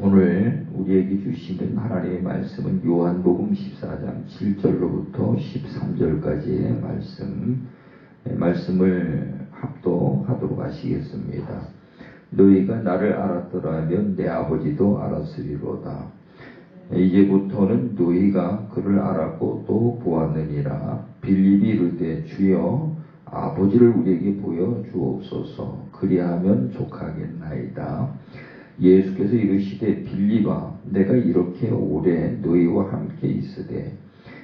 오늘 우리에게 주시는 하나님의 말씀은 요한복음 14장 7절로부터 13절까지의 말씀을 합독하도록 하시겠습니다. 너희가 나를 알았더라면 내 아버지도 알았으리로다. 이제부터는 너희가 그를 알았고 또 보았느니라. 빌립이 이르되 주여 아버지를 우리에게 보여 주옵소서. 그리하면 족하겠나이다. 예수께서 이르시되 빌립아 내가 이렇게 오래 너희와 함께 있으되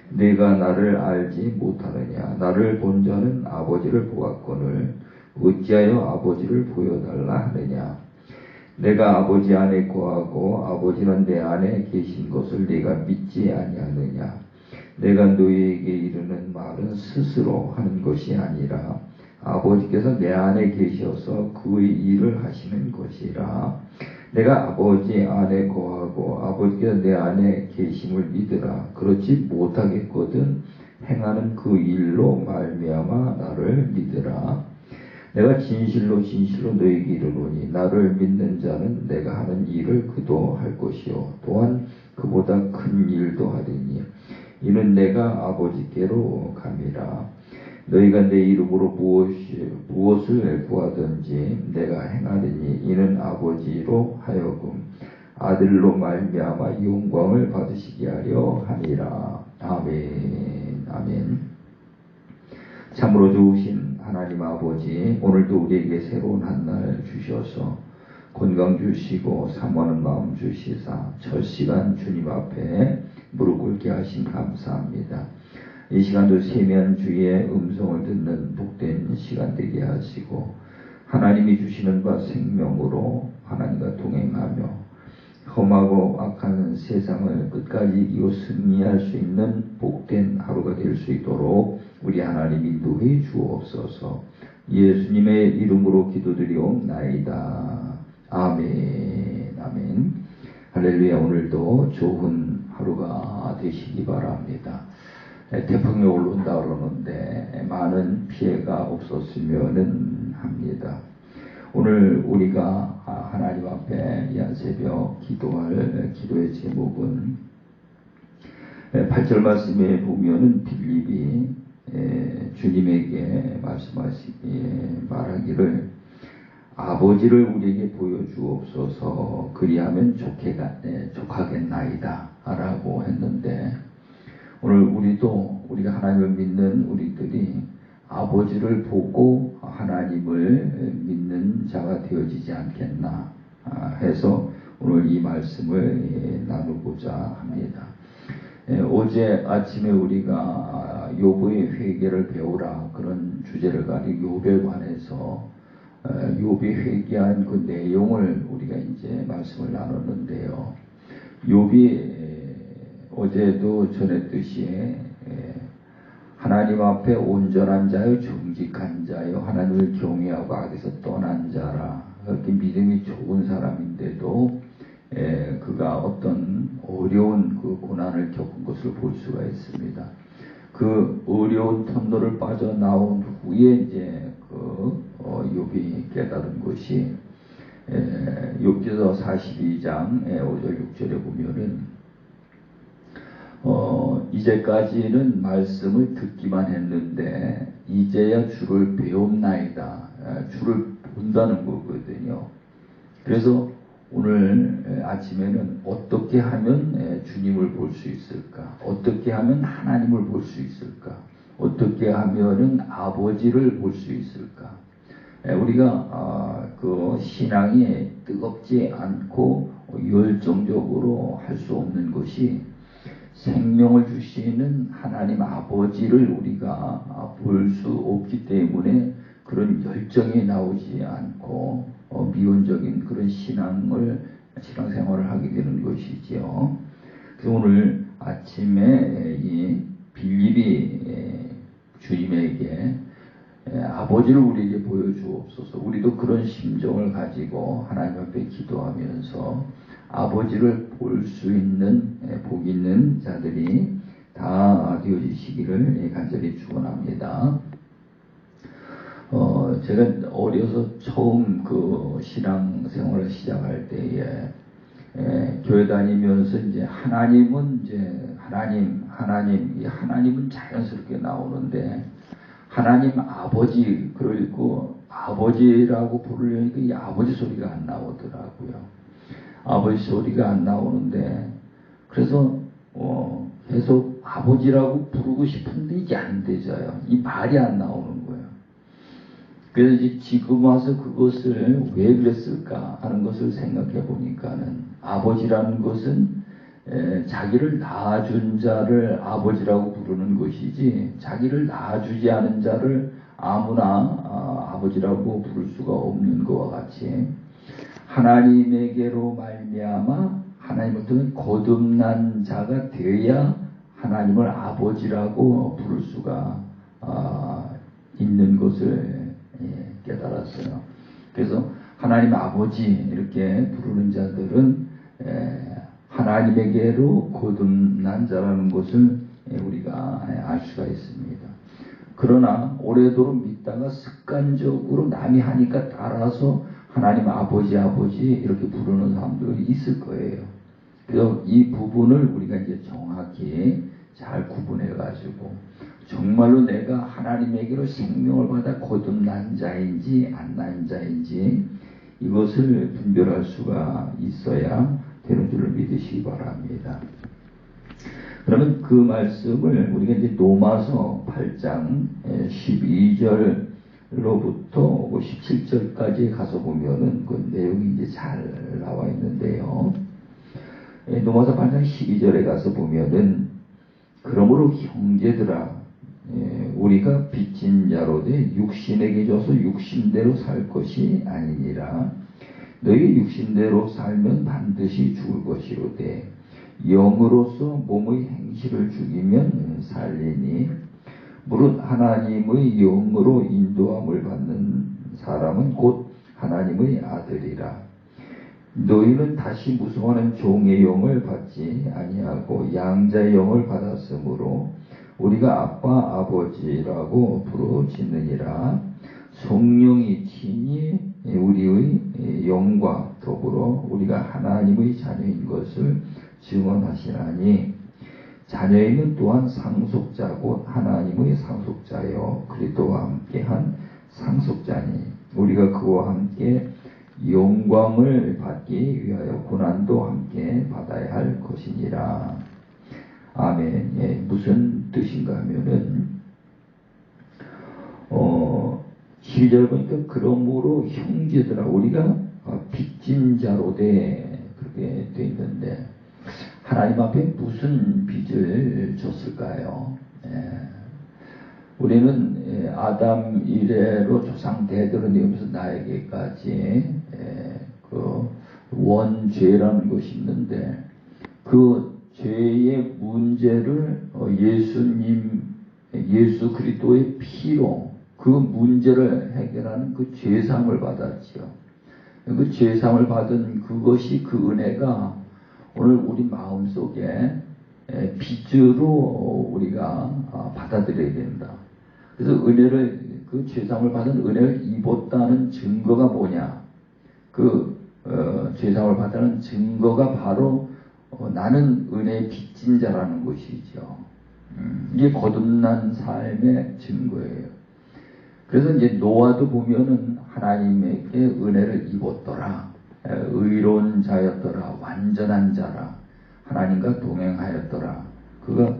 내가 나를 알지 못하느냐. 나를 본 자는 아버지를 보았거늘 어찌하여 아버지를 보여달라 하느냐. 내가 아버지 안에 거하고 아버지는 내 안에 계신 것을 네가 믿지 아니하느냐. 내가 너희에게 이르는 말은 스스로 하는 것이 아니라 아버지께서 내 안에 계셔서 그의 일을 하시는 것이라. 내가 아버지 안에 거하고 아버지께서 내 안에 계심을 믿으라. 그렇지 못하겠거든 행하는 그 일로 말미암아 나를 믿으라. 내가 진실로 너희에게 이르노니 나를 믿는 자는 내가 하는 일을 그도 할 것이요 또한 그보다 큰 일도 하리니 이는 내가 아버지께로 감이라. 너희가 내 이름으로 무엇을 구하든지 내가 행하리니 이는 아버지로 하여금 아들로 말미암아 영광을 받으시게 하려 함이라. 아멘. 아멘. 참으로 좋으신 하나님 아버지, 오늘도 우리에게 새로운 한 날 주셔서 건강 주시고 사모하는 마음 주시사 첫 시간 주님 앞에 무릎 꿇게 하신 감사합니다. 이 시간도 세면주의 음성을 듣는 복된 시간 되게 하시고 하나님이 주시는 바 생명으로 하나님과 동행하며 험하고 악한 세상을 끝까지 이겨 승리할 수 있는 복된 하루가 될 수 있도록 우리 하나님 인도해 주옵소서. 예수님의 이름으로 기도드리옵나이다. 아멘. 아멘. 할렐루야. 오늘도 좋은 하루가 되시기 바랍니다. 태풍이 올라온다 그러는데 많은 피해가 없었으면 합니다. 오늘 우리가 하나님 앞에 이 한 새벽 기도할 기도의 제목은 8절 말씀에 보면은 빌립이 주님에게 말하기를 아버지를 우리에게 보여주옵소서. 그리하면 족하겠나이다 라고 했는데 오늘 우리가 하나님을 믿는 우리들이 아버지를 보고 하나님을 믿는 자가 되어지지 않겠나 해서 오늘 이 말씀을 나누고자 합니다. 어제 아침에 우리가 욥의 회개를 배우라 그런 주제를 가지고 욥에 관해서 욥이 회개한 그 내용을 우리가 이제 말씀을 나눴는데요. 욥이 어제도 전했듯이 하나님 앞에 온전한 자요 정직한 자요 하나님을 경외하고 악에서 떠난 자라. 그렇게 믿음이 좋은 사람인데도 그가 어떤 어려운 그 고난을 겪은 것을 볼 수가 있습니다. 그 어려운 터널을 빠져나온 후에 이제 욥이 깨달은 것이 욥기서 42장 5절 6절에 보면은 이제까지는 말씀을 듣기만 했는데 이제야 주를 배움나이다. 주를 본다는 거거든요. 그래서 오늘 아침에는 어떻게 하면 주님을 볼 수 있을까? 어떻게 하면 하나님을 볼 수 있을까? 어떻게 하면은 아버지를 볼 수 있을까? 우리가 그 신앙이 뜨겁지 않고 열정적으로 할 수 없는 것이 생명을 주시는 하나님 아버지를 우리가 볼 수 없기 때문에 그런 열정이 나오지 않고 미온적인 그런 신앙생활을 하게 되는 것이지요. 그래서 오늘 아침에 이 빌립이 주님에게 아버지를 우리에게 보여주옵소서. 우리도 그런 심정을 가지고 하나님 앞에 기도하면서 아버지를 볼 수 있는 복 있는 자들이 다 되어지시기를 간절히 축원합니다. 제가 어려서 처음 그 신앙생활을 시작할 때에 교회 다니면서 이제 하나님은 이제 이 하나님은 자연스럽게 나오는데 하나님 아버지 그리고 아버지라고 부르려니까 이 아버지 소리가 안 나오더라고요. 아버지 소리가 안 나오는데 그래서 계속 아버지라고 부르고 싶은데 이게 안 되져요. 이 말이 안 나오는 거예요. 그래서 이제 지금 와서 그것을 왜 그랬을까 하는 것을 생각해 보니까는 아버지라는 것은 자기를 낳아준 자를 아버지라고 부르는 것이지 자기를 낳아주지 않은 자를 아무나 아버지라고 부를 수가 없는 것과 같이 하나님에게로 말미암아 하나님부터는 거듭난 자가 되어야 하나님을 아버지라고 부를 수가 있는 것을 깨달았어요. 그래서 하나님 아버지 이렇게 부르는 자들은 하나님에게로 거듭난 자라는 것을 우리가 알 수가 있습니다. 그러나 오래도록 믿다가 습관적으로 남이 하니까 따라서 하나님 아버지 이렇게 부르는 사람들이 있을 거예요. 그래서 이 부분을 우리가 이제 정확히 잘 구분해 가지고 정말로 내가 하나님에게로 생명을 받아 거듭난 자인지 안 난 자인지 이것을 분별할 수가 있어야 되는 줄을 믿으시기 바랍니다. 그러면 그 말씀을 우리가 이제 로마서 8장 12절로부터 17절까지 가서 보면은 그 내용이 이제 잘 나와 있는데요. 로마서 8장 12절에 가서 보면은 그러므로 형제들아 우리가 빚진 자로 돼 육신에게 줘서 육신대로 살 것이 아니니라. 너희 육신대로 살면 반드시 죽을 것이로되 영으로서 몸의 행실을 죽이면 살리니 무릇 하나님의 영으로 인도함을 받는 사람은 곧 하나님의 아들이라. 너희는 다시 무서워하는 종의 영을 받지 아니하고 양자의 영을 받았으므로 우리가 아빠 아버지라고 부르짖느니라. 성령이 친히 우리의 영과 더불어 우리가 하나님의 자녀인 것을 증언하시나니 자녀이면 또한 상속자고 하나님의 상속자여 그리스도와 함께한 상속자니 우리가 그와 함께 영광을 받기 위하여 고난도 함께 받아야 할 것이니라. 아멘. 무슨 뜻인가 하면은 12절 보니까 그러므로 형제들아 우리가 빚진 자로 그렇게 돼 있는데 하나님 앞에 무슨 빚을 줬을까요? 우리는 아담 이래로 조상 대대로 내면서 나에게까지 그 원죄라는 것이 있는데 그 죄의 문제를 예수 그리스도의 피로 그 문제를 해결하는 그 죄사함을 받았지요. 그 죄사함을 받은 그것이 그 은혜가 오늘 우리 마음속에 빚으로 우리가 받아들여야 된다. 그래서 은혜를 그 죄사함을 받은 은혜를 입었다는 증거가 뭐냐? 그 죄사함을 받는 증거가 바로 나는 은혜의 빚진 자라는 것이죠. 이게 거듭난 삶의 증거예요. 그래서 이제 노아도 보면은 하나님에게 은혜를 입었더라. 의로운 자였더라. 완전한 자라. 하나님과 동행하였더라. 그가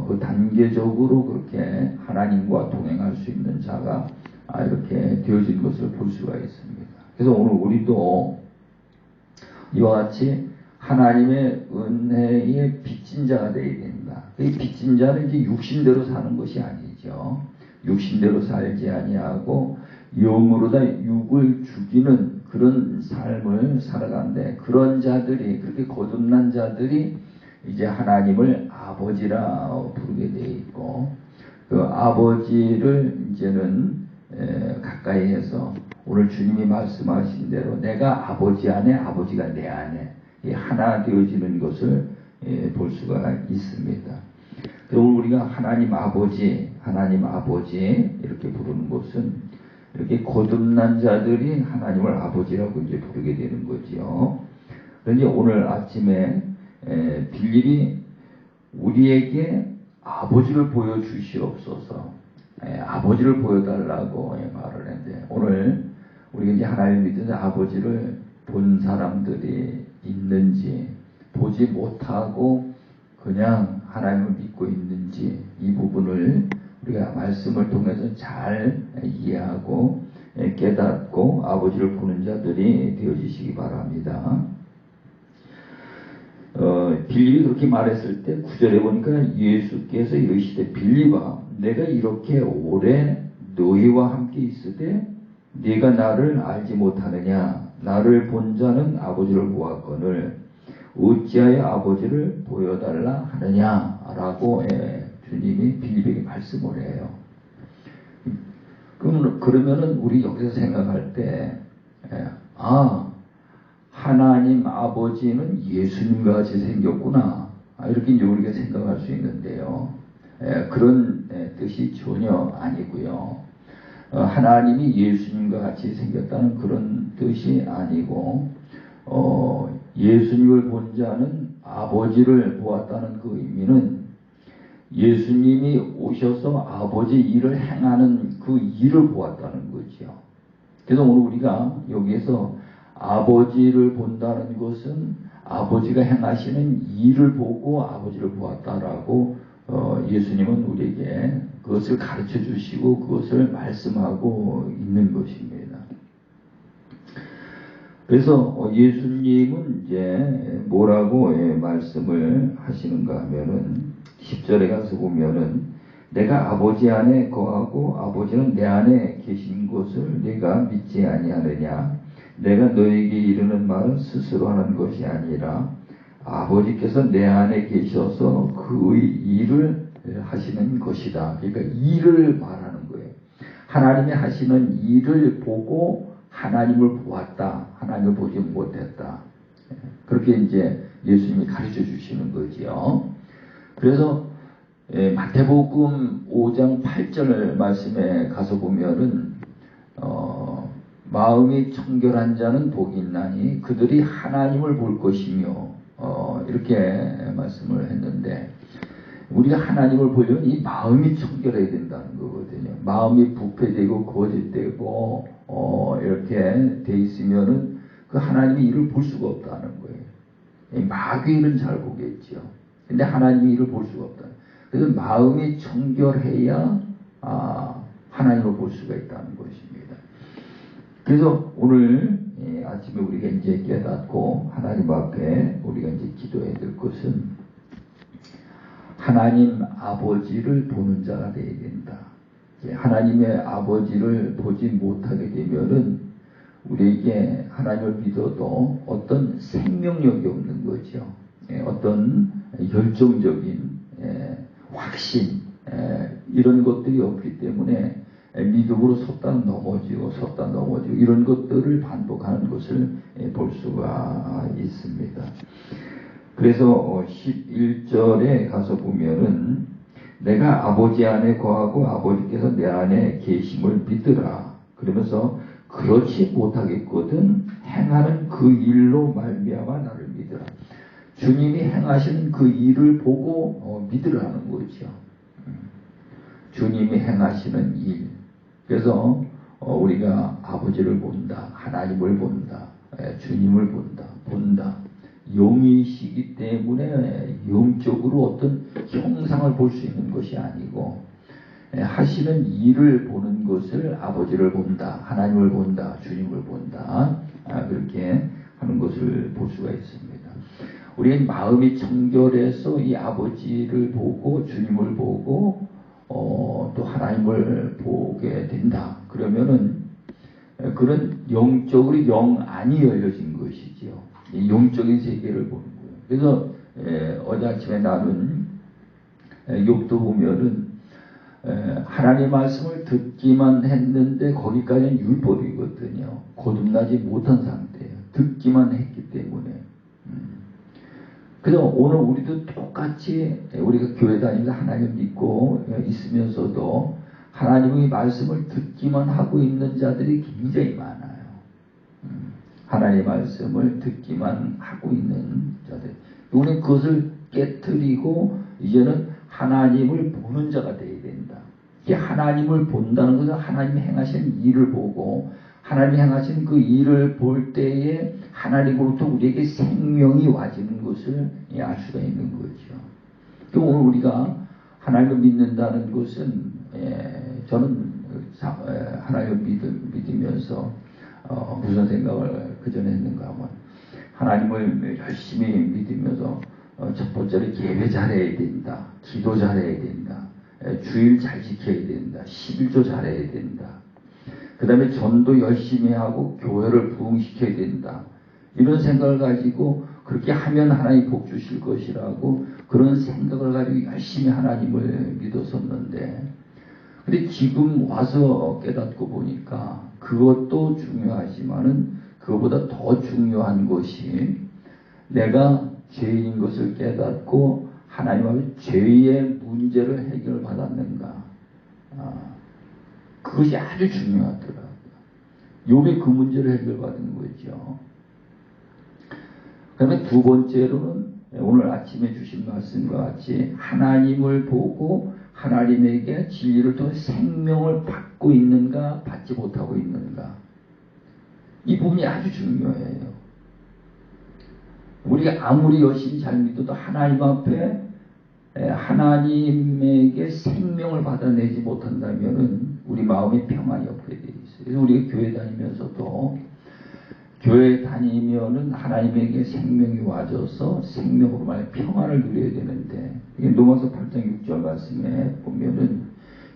그 단계적으로 그렇게 하나님과 동행할 수 있는 자가 이렇게 되어진 것을 볼 수가 있습니다. 그래서 오늘 우리도 이와 같이 하나님의 은혜의 빚진 자가 되어야 된다. 이 빚진 자는 이제 육신대로 사는 것이 아니죠. 육신대로 살지 아니하고 영으로 다 육을 죽이는 그런 삶을 살아가는데 그런 자들이 그렇게 거듭난 자들이 이제 하나님을 아버지라 부르게 되어 있고 그 아버지를 이제는 가까이 해서 오늘 주님이 말씀하신 대로 내가 아버지 안에 아버지가 내 안에 하나 되어지는 것을 볼 수가 있습니다. 그리고 우리가 하나님 아버지 이렇게 부르는 것은 이렇게 거듭난 자들이 하나님을 아버지라고 이제 부르게 되는 거지요. 그런데 오늘 아침에 빌립이 우리에게 아버지를 보여주시옵소서, 아버지를 보여달라고 말을 했는데, 오늘 우리가 이제 하나님 믿는 아버지를 본 사람들이 있는지, 보지 못하고 그냥 하나님을 믿고 있는지, 이 부분을 우리가 말씀을 통해서 잘 이해하고 깨닫고 아버지를 보는 자들이 되어지시기 바랍니다. 빌립이 그렇게 말했을 때 9절에 보니까 예수께서 이르시되 빌립아, 내가 이렇게 오래 너희와 함께 있으되 네가 나를 알지 못하느냐? 나를 본 자는 아버지를 보았거늘 어찌하여 아버지를 보여달라 하느냐? 라고 주님이 빌립에게 말씀을 해요. 그러면은 우리 여기서 생각할 때, 하나님 아버지는 예수님과 같이 생겼구나, 이렇게 이제 우리가 생각할 수 있는데요. 그런 뜻이 전혀 아니고요. 하나님이 예수님과 같이 생겼다는 그런 뜻이 아니고, 예수님을 본 자는 아버지를 보았다는 그 의미는 예수님이 오셔서 아버지 일을 행하는 그 일을 보았다는 거죠. 그래서 오늘 우리가 여기에서 아버지를 본다는 것은 아버지가 행하시는 일을 보고 아버지를 보았다라고 예수님은 우리에게 그것을 가르쳐 주시고 그것을 말씀하고 있는 것입니다. 그래서 예수님은 이제 뭐라고 말씀을 하시는가 하면은 10절에 가서 보면은 내가 아버지 안에 거하고 아버지는 내 안에 계신 것을 네가 믿지 아니하느냐? 내가 너에게 이르는 말은 스스로 하는 것이 아니라 아버지께서 내 안에 계셔서 그의 일을 하시는 것이다. 그러니까 일을 말하는 거예요. 하나님이 하시는 일을 보고 하나님을 보았다. 하나님을 보지 못했다. 그렇게 이제 예수님이 가르쳐 주시는 거지요. 그래서 마태복음 5장 8절 말씀에 가서 보면은 마음이 청결한 자는 복이 있나니 그들이 하나님을 볼 것이며 이렇게 말씀을 했는데, 우리가 하나님을 보려면 이 마음이 청결해야 된다는 거거든요. 마음이 부패되고 거짓되고 이렇게 돼 있으면은 그 하나님의 일을 볼 수가 없다는 거예요. 마귀의 일은 잘 보겠죠. 근데 하나님의 일을 볼 수가 없다. 그래서 마음이 청결해야 하나님을 볼 수가 있다는 것입니다. 그래서 오늘 아침에 우리가 이제 깨닫고 하나님 앞에 우리가 이제 기도해야 될 것은 하나님 아버지를 보는 자가 되어야 된다. 하나님의 아버지를 보지 못하게 되면은 우리에게 하나님을 믿어도 어떤 생명력이 없는 거죠. 어떤 열정적인 확신 이런 것들이 없기 때문에 믿음으로 섰다 넘어지고 이런 것들을 반복하는 것을 볼 수가 있습니다. 그래서 11절에 가서 보면은 내가 아버지 안에 거하고 아버지께서 내 안에 계심을 믿으라. 그러면서 그렇지 못하겠거든 행하는 그 일로 말미암아 나를 믿으라. 주님이 행하시는 그 일을 보고 믿으라는 거죠. 주님이 행하시는 일. 그래서 우리가 아버지를 본다, 하나님을 본다, 주님을 본다. 영이시기 때문에 영적으로 어떤 형상을 볼 수 있는 것이 아니고 하시는 일을 보는 것을 아버지를 본다, 하나님을 본다, 주님을 본다, 그렇게 하는 것을 볼 수가 있습니다. 우리의 마음이 청결해서 이 아버지를 보고 주님을 보고 또 하나님을 보게 된다. 그러면은 그런 영적으로 영 안이 열려진 것이지요. 영적인 세계를 보는 거예요. 그래서 어제 아침에 나눈 욥도 보면은 하나님 말씀을 듣기만 했는데 거기까지는 율법이거든요. 거듭나지 못한 상태예요. 듣기만 했기 때문에. 그래서 오늘 우리도 똑같이 우리가 교회 다니면서 하나님 믿고 있으면서도 하나님의 말씀을 듣기만 하고 있는 자들이 굉장히 많아요. 하나님의 말씀을 듣기만 하고 있는 우리는 그것을 깨뜨리고 이제는 하나님을 보는 자가 되어야 된다. 이 하나님을 본다는 것은 하나님이 행하신 일을 보고 하나님이 행하신 그 일을 볼 때에 하나님으로부터 우리에게 생명이 와지는 것을 알 수가 있는 거죠. 오늘 우리가 하나님을 믿는다는 것은 저는 하나님을 믿으면서 무슨 생각을 그전에 했는가 하면 하나님을 열심히 믿으면서 첫 번째로 예배 잘해야 된다. 기도 잘해야 된다. 주일 잘 지켜야 된다. 11조 잘해야 된다. 그 다음에 전도 열심히 하고 교회를 부흥시켜야 된다. 이런 생각을 가지고 그렇게 하면 하나님 복 주실 것이라고 그런 생각을 가지고 열심히 하나님을 믿었었는데 근데 지금 와서 깨닫고 보니까 그것도 중요하지만은 그것보다 더 중요한 것이 내가 죄인 것을 깨닫고 하나님 앞에 죄의 문제를 해결받았는가. 그것이 아주 중요하더라고요. 욥이 그 문제를 해결받은 거죠. 그 다음에 두 번째로는 오늘 아침에 주신 말씀과 같이 하나님을 보고 하나님에게 진리를 통해 생명을 받고 있는가 받지 못하고 있는가. 이 부분이 아주 중요해요. 우리가 아무리 열심히 잘 믿어도 하나님 앞에 하나님에게 생명을 받아내지 못한다면은 우리 마음에 평안이 없게 돼 있어요. 그래서 우리가 교회 다니면서도 교회 다니면은 하나님에게 생명이 와져서 생명으로 말해 평안을 누려야 되는데 이게 로마서 8장 6절 말씀에 보면은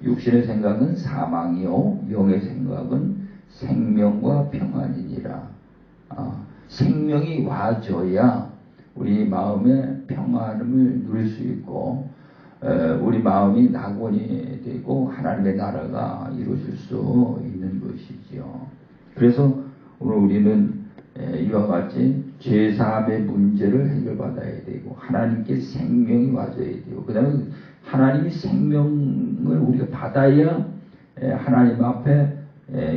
육신의 생각은 사망이요 영의 생각은 생명과 평안이니라. 생명이 와줘야 우리 마음에 평안을 누릴 수 있고 우리 마음이 낙원이 되고 하나님의 나라가 이루어질 수 있는 것이죠. 그래서 오늘 우리는 이와 같이 죄사함의 문제를 해결받아야 되고 하나님께 생명이 와줘야 되고 그 다음에 하나님이 생명을 우리가 받아야 하나님 앞에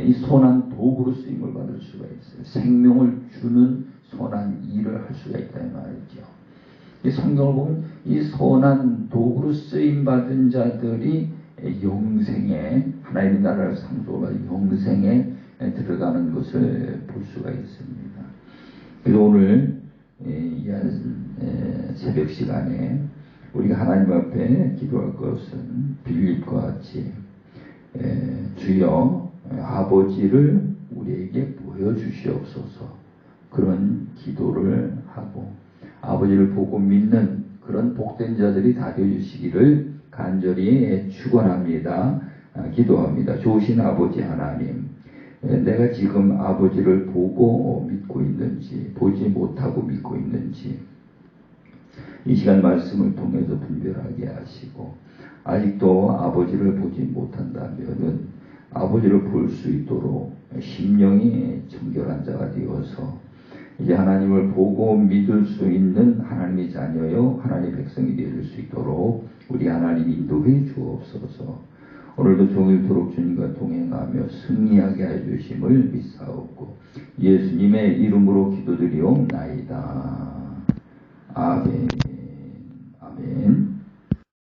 이 선한 도구로 쓰임을 받을 수가 있어요. 생명을 주는 선한 일을 할 수가 있다 이 말이죠. 이 성경을 보면 이 선한 도구로 쓰임 받은 자들이 영생에 하나님의 나라를 상속하는 영생에 들어가는 것을 볼 수가 있습니다. 그래서 오늘 이 새벽 시간에 우리가 하나님 앞에 기도할 것은 빌립과 같이 주여 아버지를 우리에게 보여주시옵소서 그런 기도를 하고 아버지를 보고 믿는 그런 복된 자들이 다 되어주시기를 간절히 축원합니다. 기도합니다. 좋으신 아버지 하나님, 내가 지금 아버지를 보고 믿고 있는지 보지 못하고 믿고 있는지 이 시간 말씀을 통해서 분별하게 하시고 아직도 아버지를 보지 못한다면은 아버지를 볼 수 있도록 심령이 청결한 자가 되어서 이제 하나님을 보고 믿을 수 있는 하나님의 자녀요 하나님의 백성이 되어줄 수 있도록 우리 하나님 인도해 주옵소서. 오늘도 종일토록 주님과 동행하며 승리하게 해주심을 믿사옵고 예수님의 이름으로 기도드리옵나이다. 아멘. 아멘.